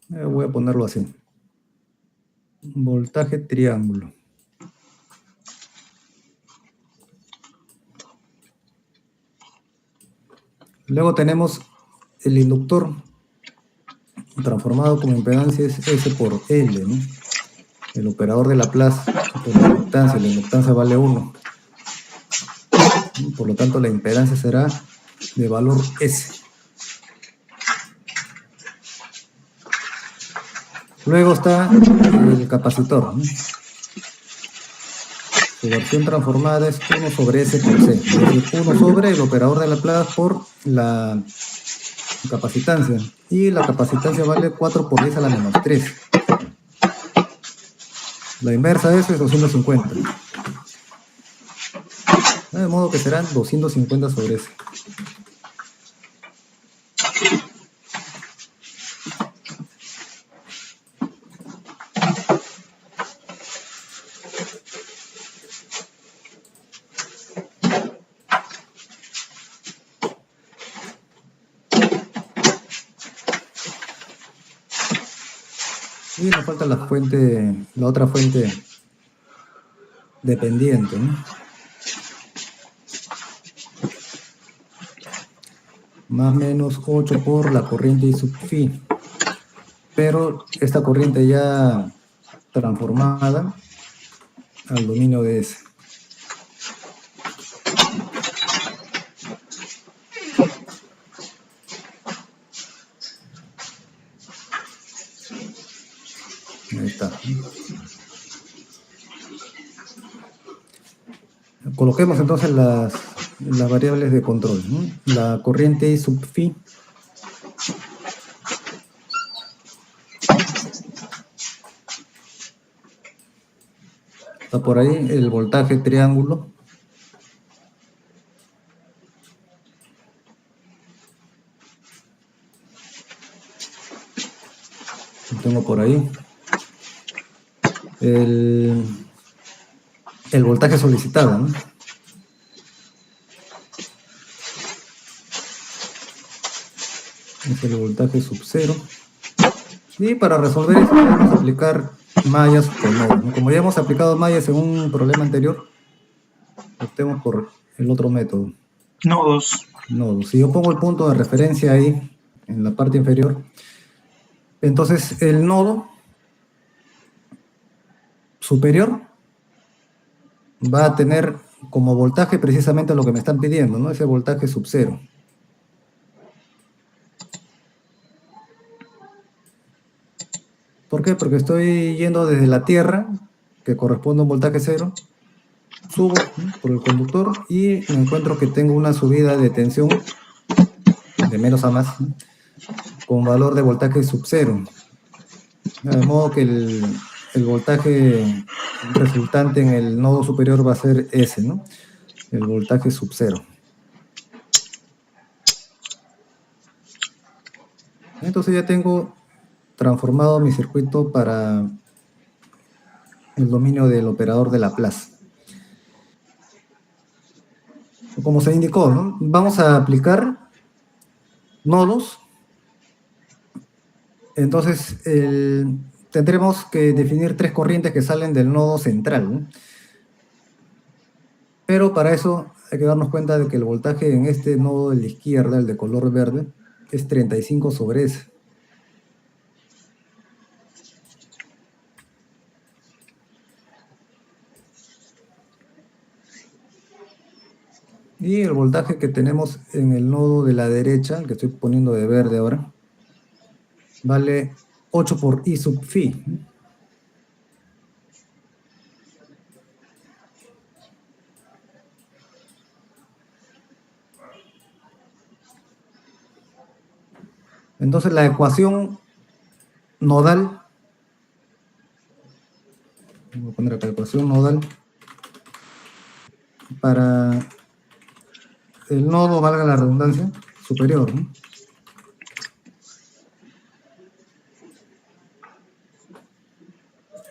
Voy a ponerlo así. Voltaje triángulo. Luego tenemos el inductor transformado como impedancia es S por L, ¿no? El operador de Laplace por la inductancia vale 1. Por lo tanto, la impedancia será de valor S. Luego está el capacitor, ¿no? Su versión transformada es 1 sobre S por C. Es decir, 1 sobre el operador de Laplace por la capacitancia. Y la capacitancia vale 4 por 10 a la menos 3. La inversa de eso es 250. De modo que serán 250 sobre S. Y nos falta la otra fuente dependiente, ¿no? Más menos 8 por la corriente I sub phi. Pero esta corriente ya transformada al dominio de S. Ahí está. Coloquemos entonces las variables de control, ¿no? La corriente I sub phi está por ahí, el voltaje triángulo lo tengo por ahí, el voltaje solicitado, ¿no? Es el voltaje sub 0. Y para resolver esto vamos a aplicar mallas por nodos, ¿no? Como ya hemos aplicado mallas en un problema anterior, optemos por el otro método. Nodos. Si yo pongo el punto de referencia ahí, en la parte inferior, entonces el nodo superior va a tener como voltaje precisamente lo que me están pidiendo, ¿no? Ese voltaje sub 0. ¿Por qué? Porque estoy yendo desde la Tierra, que corresponde a un voltaje 0, subo, ¿no?, por el conductor y me encuentro que tengo una subida de tensión de menos a más, ¿no?, con valor de voltaje sub 0. De modo que el voltaje resultante en el nodo superior va a ser S, ¿no?, el voltaje sub 0. Entonces ya tengo transformado mi circuito para el dominio del operador de Laplace. Como se indicó, ¿no?, vamos a aplicar nodos. Entonces tendremos que definir 3 corrientes que salen del nodo central, ¿no? Pero para eso hay que darnos cuenta de que el voltaje en este nodo de la izquierda, el de color verde, es 35 sobre S. Y el voltaje que tenemos en el nodo de la derecha, el que estoy poniendo de verde ahora, vale 8 por I sub phi. Entonces la ecuación nodal, voy a poner acá ecuación nodal, para el nodo, valga la redundancia, superior, ¿no?,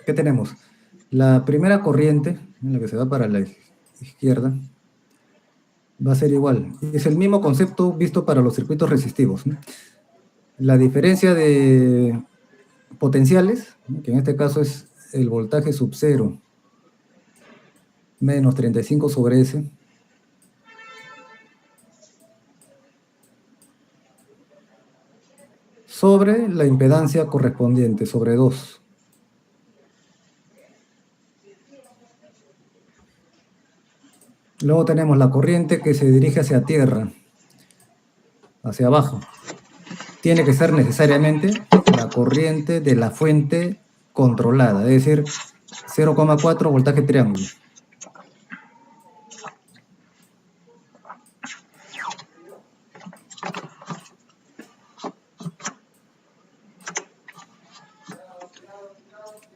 ¿qué tenemos? La primera corriente, en la que se va para la izquierda, va a ser igual. Es el mismo concepto visto para los circuitos resistivos, ¿no? La diferencia de potenciales, ¿no? Que en este caso es el voltaje sub 0 menos 35 sobre S, sobre la impedancia correspondiente, sobre 2. Luego tenemos la corriente que se dirige hacia tierra, hacia abajo. Tiene que ser necesariamente la corriente de la fuente controlada, es decir, 0,4 voltaje triángulo.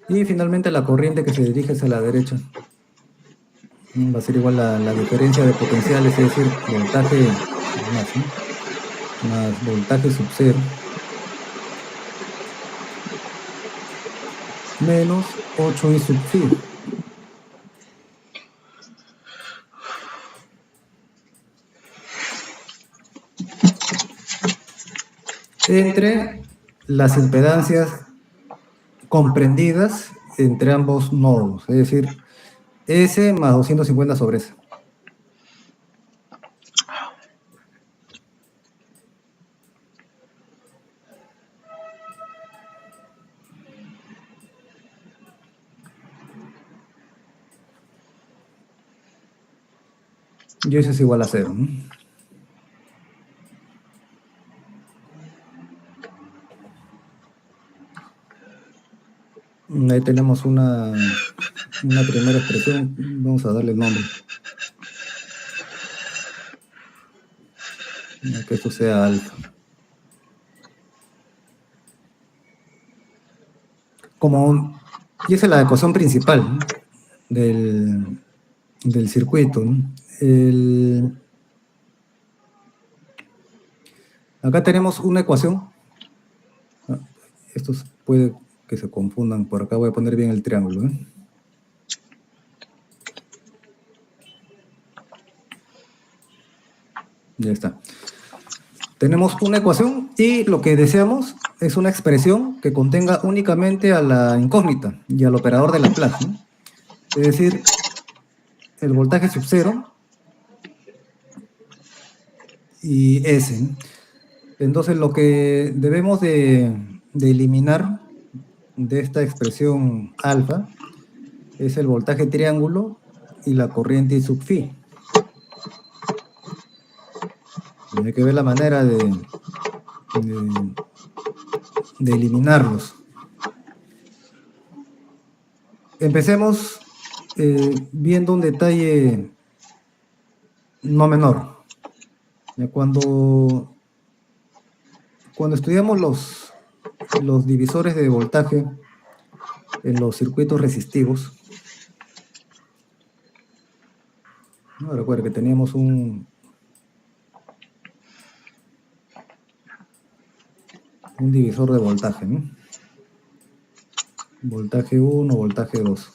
Y finalmente la corriente que se dirige hacia la derecha. Va a ser igual la diferencia de potenciales, es decir, voltaje más, ¿no? Más voltaje sub 0 menos 8i sub phi. Entre las impedancias comprendidas entre ambos nodos, es decir, S más 250 sobre S. Y eso es igual a 0, ¿no? Ahí tenemos una primera expresión. Vamos a darle nombre. Que esto sea alfa. Y esa es la ecuación principal, ¿no? del circuito, ¿no? Acá tenemos una ecuación. Estos puede que se confundan. Por acá voy a poner bien el triángulo, ¿eh? Ya está. Tenemos una ecuación y lo que deseamos es una expresión que contenga únicamente a la incógnita y al operador de Laplace, ¿no? Es decir, el voltaje sub 0 y S, ¿no? Entonces lo que debemos de eliminar de esta expresión alfa es el voltaje triángulo y la corriente sub phi. Hay que ver la manera de eliminarlos. Empecemos viendo un detalle no menor. Cuando estudiamos los divisores de voltaje en los circuitos resistivos, ¿no? Recuerda que teníamos un divisor de voltaje, ¿no? Voltaje 1, voltaje 2.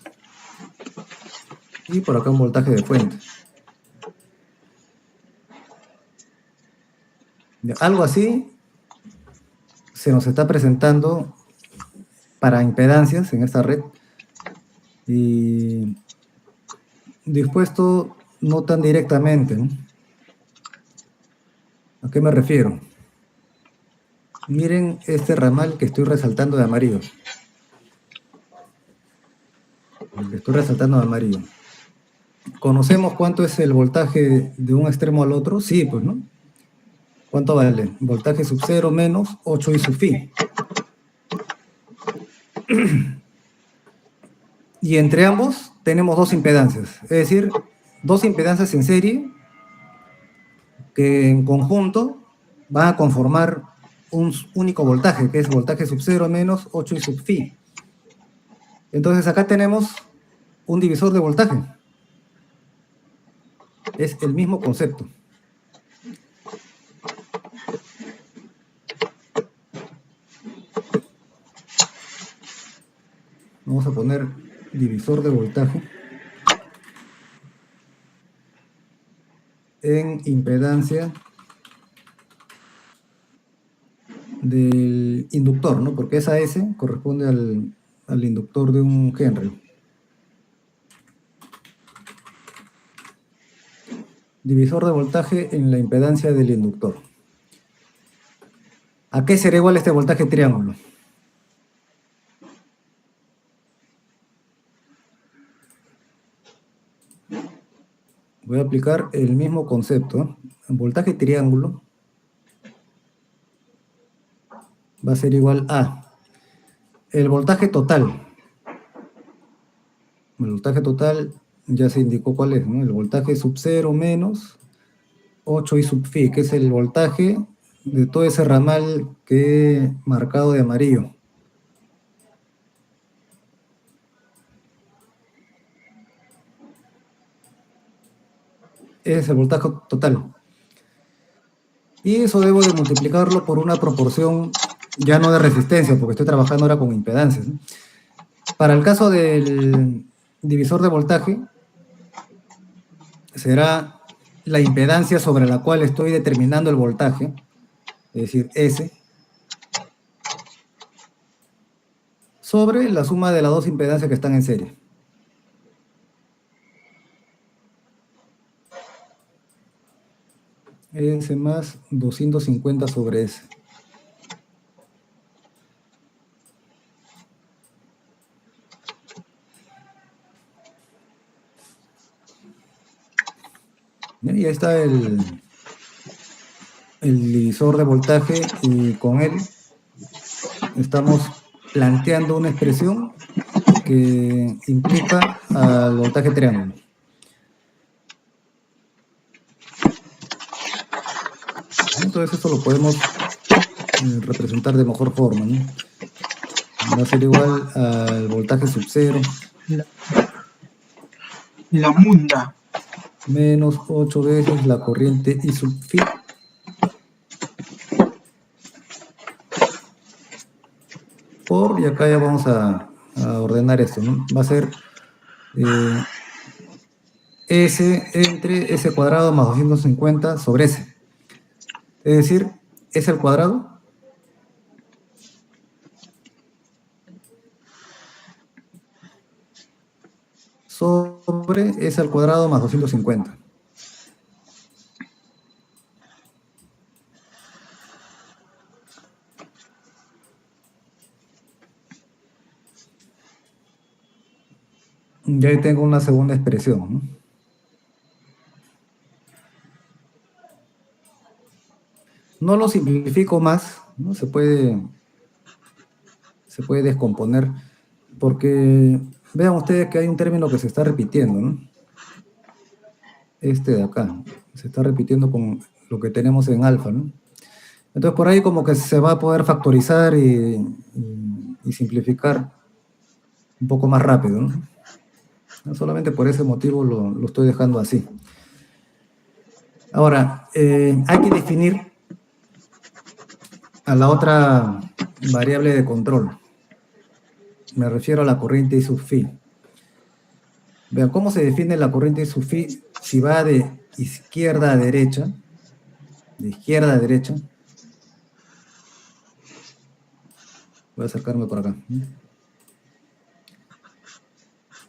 Y por acá un voltaje de fuente. Algo así se nos está presentando para impedancias en esta red. Y dispuesto no tan directamente, ¿no? ¿A qué me refiero? Miren este ramal que estoy resaltando de amarillo. El que estoy resaltando de amarillo. ¿Conocemos cuánto es el voltaje de un extremo al otro? Sí, pues, ¿no? ¿Cuánto vale? Voltaje sub 0 menos 8i sub phi. Y entre ambos tenemos dos impedancias. Es decir, dos impedancias en serie que en conjunto van a conformar un único voltaje, que es voltaje sub 0 menos 8i sub phi. Entonces acá tenemos un divisor de voltaje. Es el mismo concepto. Vamos a poner divisor de voltaje en impedancia del inductor, ¿no? Porque esa S corresponde al inductor de un Henry. Divisor de voltaje en la impedancia del inductor. ¿A qué será igual este voltaje triángulo? Voy a aplicar el mismo concepto. El voltaje triángulo va a ser igual a el voltaje total. El voltaje total ya se indicó cuál es, ¿no? El voltaje sub 0 menos 8 I sub phi, que es el voltaje de todo ese ramal que he marcado de amarillo. Es el voltaje total. Y eso debo de multiplicarlo por una proporción ya no de resistencia, porque estoy trabajando ahora con impedancias, ¿no? Para el caso del divisor de voltaje, será la impedancia sobre la cual estoy determinando el voltaje, es decir, S, sobre la suma de las dos impedancias que están en serie. S más 250 sobre S. Y ahí está el divisor de voltaje, y con él estamos planteando una expresión que implica al voltaje triángulo. Entonces esto lo podemos representar de mejor forma, ¿no? Va a ser igual al voltaje sub 0. La munda. Menos 8 veces la corriente I sub phi. Y acá ya vamos a ordenar esto, ¿no? Va a ser S entre S cuadrado más 250 sobre S. Es decir, S al cuadrado sobre S al cuadrado más 250. Y ahí tengo una segunda expresión, ¿no? No lo simplifico más, ¿no? Se puede descomponer, porque vean ustedes que hay un término que se está repitiendo, ¿no? Este de acá, se está repitiendo con lo que tenemos en alfa, ¿no? Entonces por ahí como que se va a poder factorizar y simplificar un poco más rápido, ¿no? Solamente por ese motivo lo estoy dejando así. Ahora, hay que definir a la otra variable de control. Me refiero a la corriente I sub phi. Vean cómo se define la corriente I sub phi si va de izquierda a derecha. De izquierda a derecha. Voy a acercarme por acá.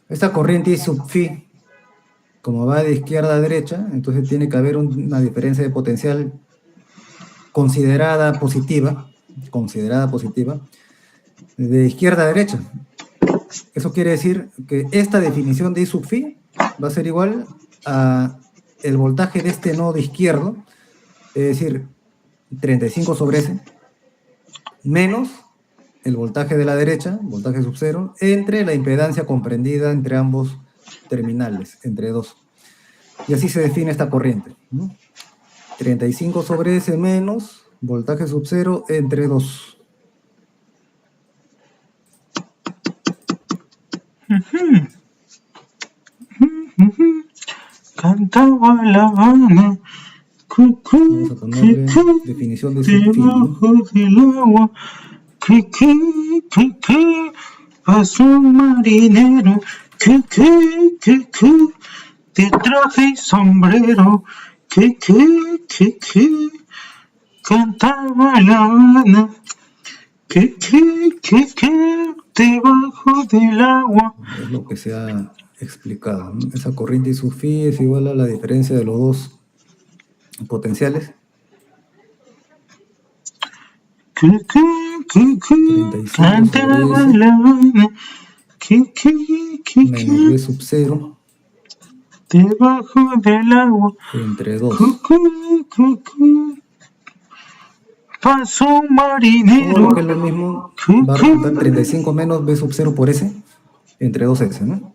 Esta corriente I sub phi, como va de izquierda a derecha, entonces tiene que haber una diferencia de potencial considerada positiva, de izquierda a derecha. Eso quiere decir que esta definición de I sub phi va a ser igual a el voltaje de este nodo izquierdo, es decir, 35 sobre S, menos el voltaje de la derecha, voltaje sub 0, entre la impedancia comprendida entre ambos terminales, entre 2. Y así se define esta corriente, ¿no? 35 sobre S menos voltaje sub 0 entre 2. Cantaba La Habana. Vamos a ponerle definición de sub phi, ¿no? Pasó un marinero, de traje y sombrero, cantaba la Habana. Que, debajo del agua. Es lo que se ha explicado, ¿no? Esa corriente y su phi es igual a la diferencia de los dos potenciales. 35 cantaba sobre S la Habana. menos B sub 0 debajo del agua. entre 2. Pasó un Todo marinero. lo que es lo mismo va a resultar 35 menos B sub 0 por S entre 2S, ¿no?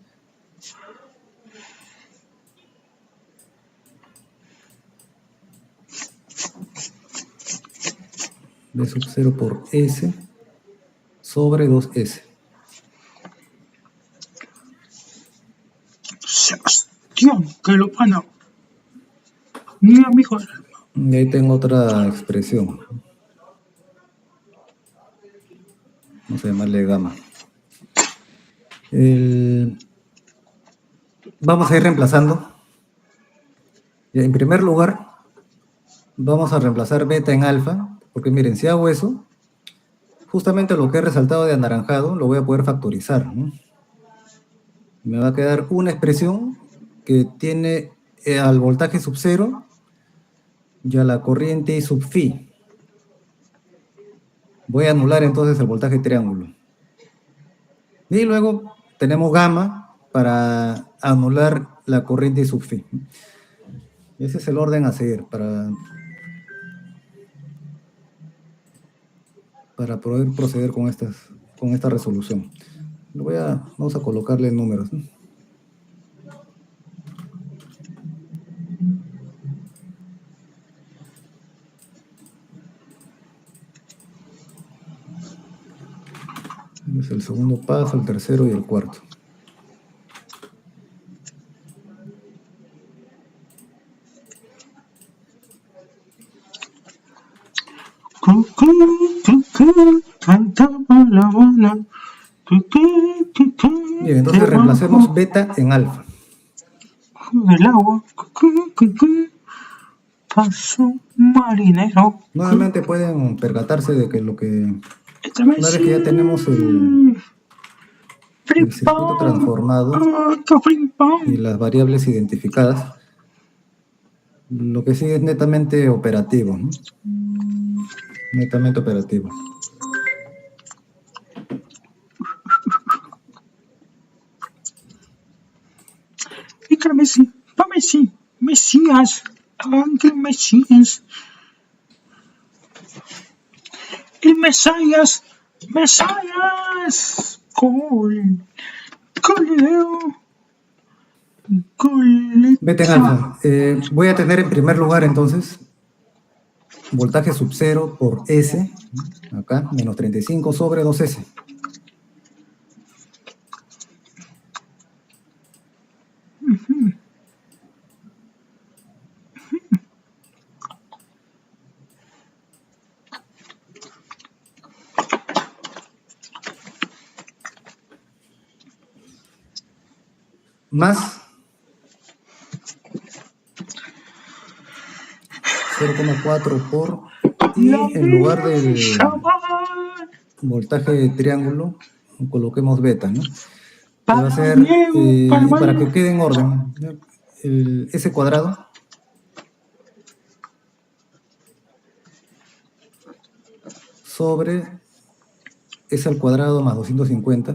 B sub 0 por S sobre 2S. Sebastián, que lo pana. Mi amigo. Y ahí tengo otra expresión. Vamos a llamarle gamma. Vamos a ir reemplazando. Y en primer lugar, vamos a reemplazar beta en alfa, porque miren, si hago eso, justamente lo que he resaltado de anaranjado lo voy a poder factorizar, ¿no? Me va a quedar una expresión que tiene al voltaje sub 0 y a la corriente sub phi. Voy a anular entonces el voltaje triángulo. Y luego tenemos gamma para anular la corriente sub phi. Ese es el orden a seguir para poder proceder con esta resolución. Vamos a colocarle números, ¿no? Es el segundo paso, el tercero y el cuarto. Cantaba la Habana. Bien, entonces reemplacemos beta en alfa. Del agua. Pasó un marinero. Nuevamente pueden percatarse de que una vez que ya tenemos el circuito transformado y las variables identificadas, lo que sigue es netamente operativo, ¿no? Netamente operativo. Mesías, Ángel Mesías, el Mesías, Beta en alfa. Voy a tener en primer lugar entonces voltaje sub 0 por S, acá, menos 35 sobre 2S. Más 0,4 por, y en lugar del voltaje de triángulo, coloquemos beta, ¿no? Que va a ser, para que quede en orden, el S cuadrado sobre S al cuadrado más 250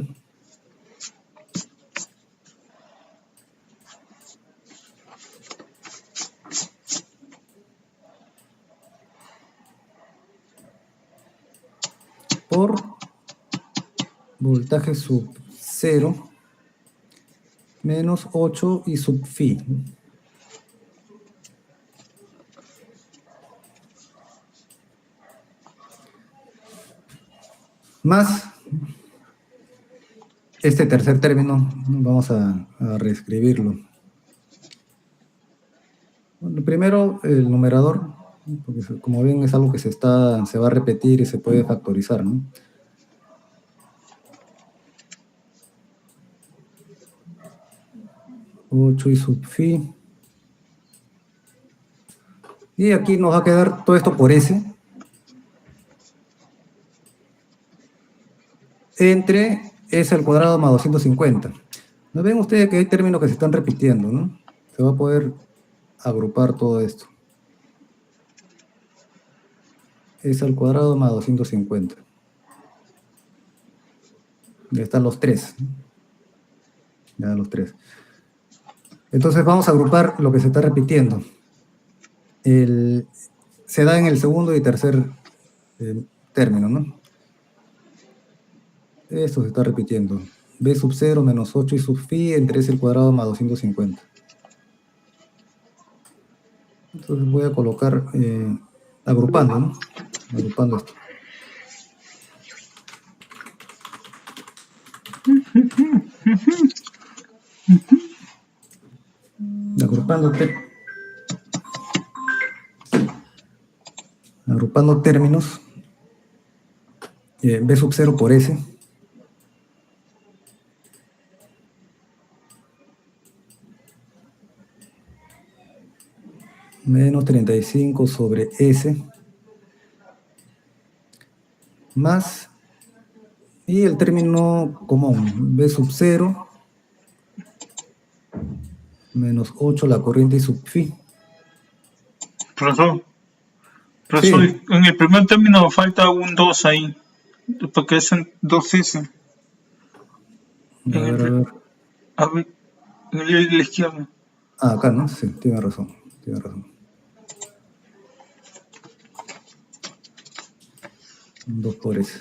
por voltaje sub 0 menos 8 y sub phi. Más este tercer término, vamos a reescribirlo. Bueno, primero el numerador, porque como ven es algo que se va a repetir y se puede factorizar, ¿no? Y sub phi. Y aquí nos va a quedar todo esto por S, entre S al cuadrado más 250. ¿No ven ustedes que hay términos que se están repitiendo, no? Se va a poder agrupar todo esto. S al cuadrado más 250. Ya están los tres. Ya los tres. Entonces vamos a agrupar lo que se está repitiendo. Se da en el segundo y tercer término, ¿no? Esto se está repitiendo. B sub 0 menos 8 y sub phi entre S al cuadrado más 250. Entonces voy a colocar agrupando, ¿no? Agrupando esto. Agrupando términos. B sub 0 por S. Menos 35 sobre S. Más. Y el término común. B sub 0 menos 8 la corriente y sub phi. Profesor, Sí. en el primer término falta un 2 ahí, porque es en 2S. A ver. A ver, en la izquierda. Ah, acá, ¿no? Sí, tiene razón. Tiene razón. Un 2 por S.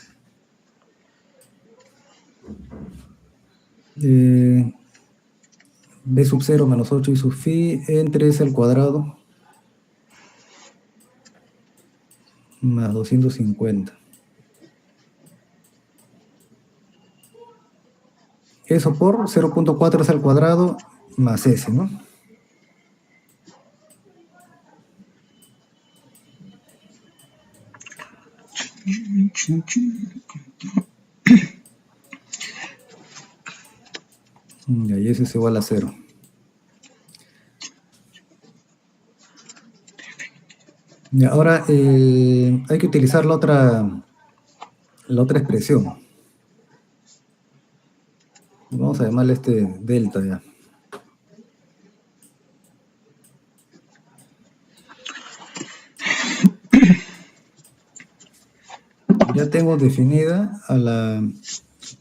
B sub 0 menos 8 y sub phi entre S al cuadrado más 250. Eso por 0.4 S al cuadrado más S, ¿no? Y ahí S es igual a 0. Y ahora hay que utilizar la otra expresión. Vamos a llamarle delta ya. Ya tengo definida a la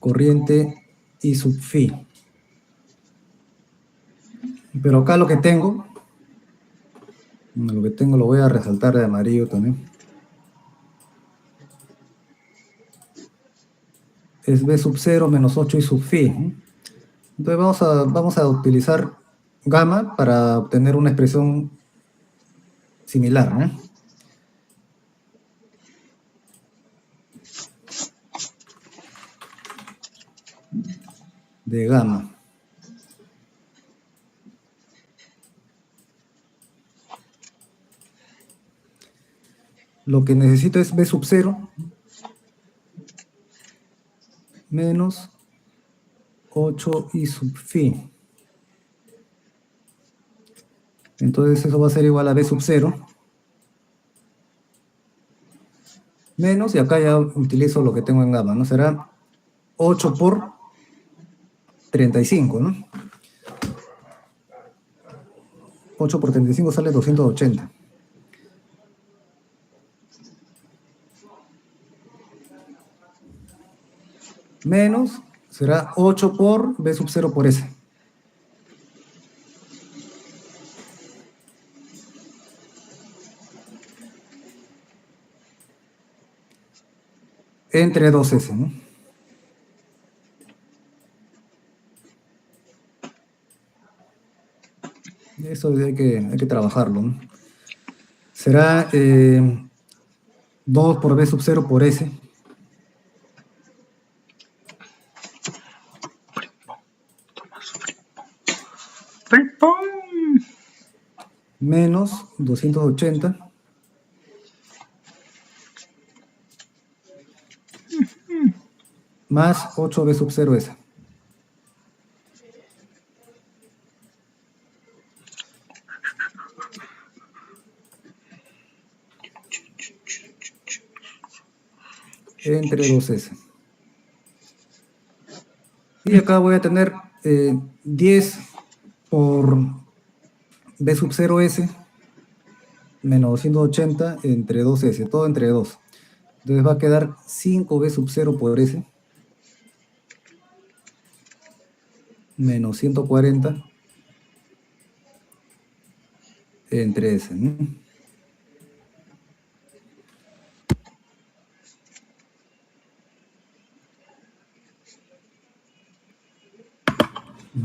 corriente I sub phi. Pero acá lo que tengo lo voy a resaltar de amarillo también. Es B sub 0 menos 8 y sub phi. Entonces vamos a utilizar gamma para obtener una expresión similar, ¿no? De gamma. Lo que necesito es B sub 0 menos 8 y sub phi. Entonces eso va a ser igual a B sub 0 menos, y acá ya utilizo lo que tengo en gamma, ¿no? Será 8 por 35, ¿no? 8 por 35 sale 280. Menos, será 8 por B sub 0 por S. Entre 2S, ¿no? Eso hay que trabajarlo, ¿no? Será 2 por B sub 0 por S. Menos 280. Más 8B sub 0 S. Entre 2S. Y acá voy a tener 10 por B sub 0S menos 280 entre 2S, todo entre 2. Entonces va a quedar 5B sub 0 por S menos 140 entre S, ¿no?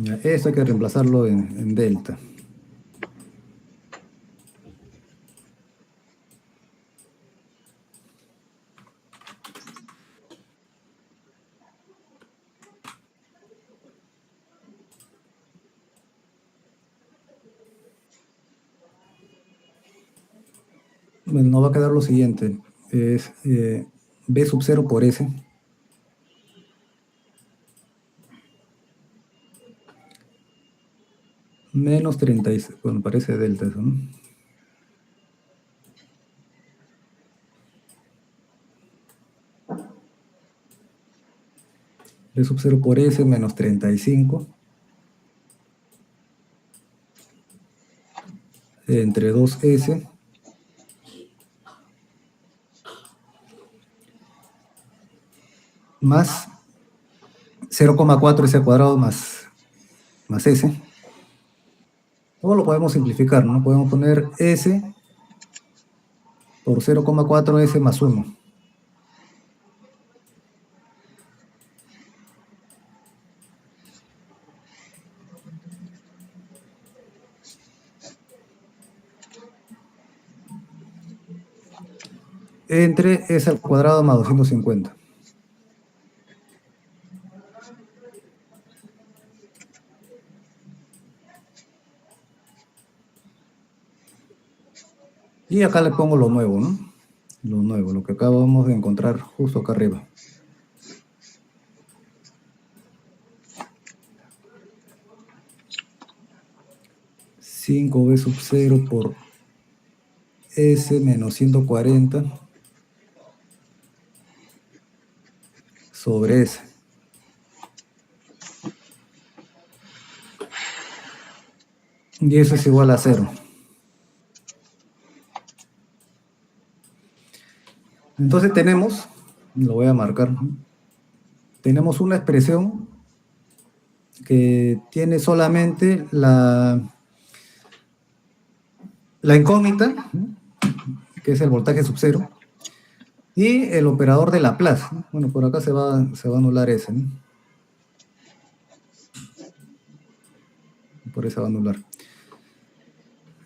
Ya, esto hay que reemplazarlo en delta. Bueno, nos va a quedar lo siguiente. Es B sub 0 por S menos 36. Bueno, parece delta eso, ¿no? B sub 0 por S menos 35 entre 2S más 0,4 S al cuadrado más S. O lo podemos simplificar, ¿no? Podemos poner S por 0,4 S más 1. Entre S al cuadrado más 250. Y acá le pongo lo nuevo, ¿no? Lo nuevo, lo que acabamos de encontrar justo acá arriba. (5b sub 0 por S menos 140 sobre S. Y eso es igual a 0. Entonces tenemos, lo voy a marcar, tenemos una expresión que tiene solamente la incógnita, que es el voltaje sub 0, y el operador de Laplace. Bueno, por acá se va a anular ese, ¿no? Por eso se va a anular.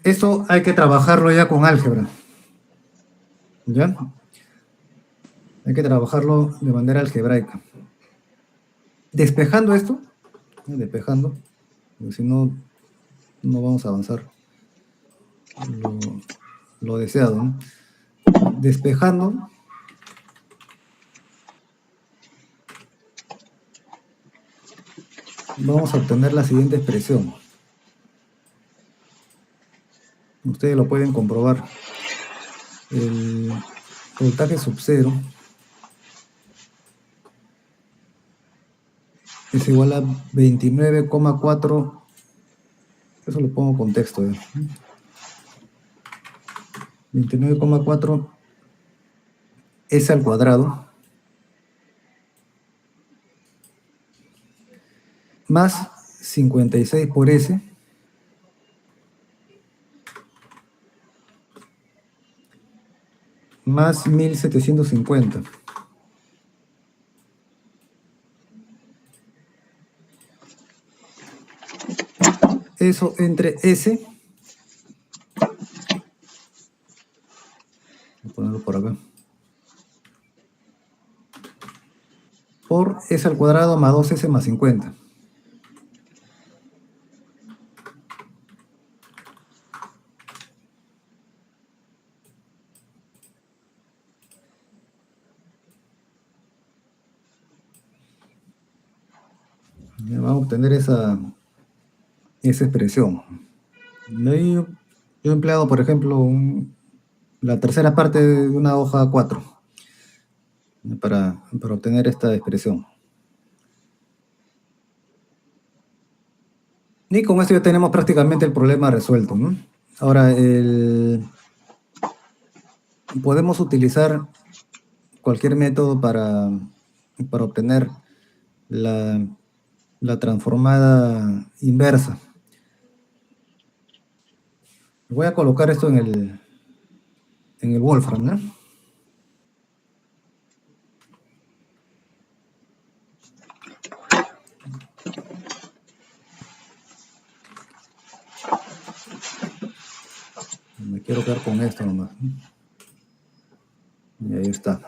Esto hay que trabajarlo ya con álgebra. ¿Ya? Hay que trabajarlo de manera algebraica. Despejando esto, despejando, porque si no, no vamos a avanzar lo deseado, ¿no? Despejando, vamos a obtener la siguiente expresión. Ustedes lo pueden comprobar. El voltaje sub 0 es igual a 29,4. Eso lo pongo con texto. 29,4 S al cuadrado más 56 por S más 1750. Eso entre S, voy a ponerlo por acá, por S al cuadrado más 2S más 50. Ya vamos a obtener esa expresión. Yo he empleado, por ejemplo, la tercera parte de una hoja 4 para obtener esta expresión. Y con esto ya tenemos prácticamente el problema resuelto, ¿no? Ahora, podemos utilizar cualquier método para obtener la, la transformada inversa. Voy a colocar esto en el Wolfram, ¿no? Me quiero quedar con esto nomás, ¿no? Y ahí está.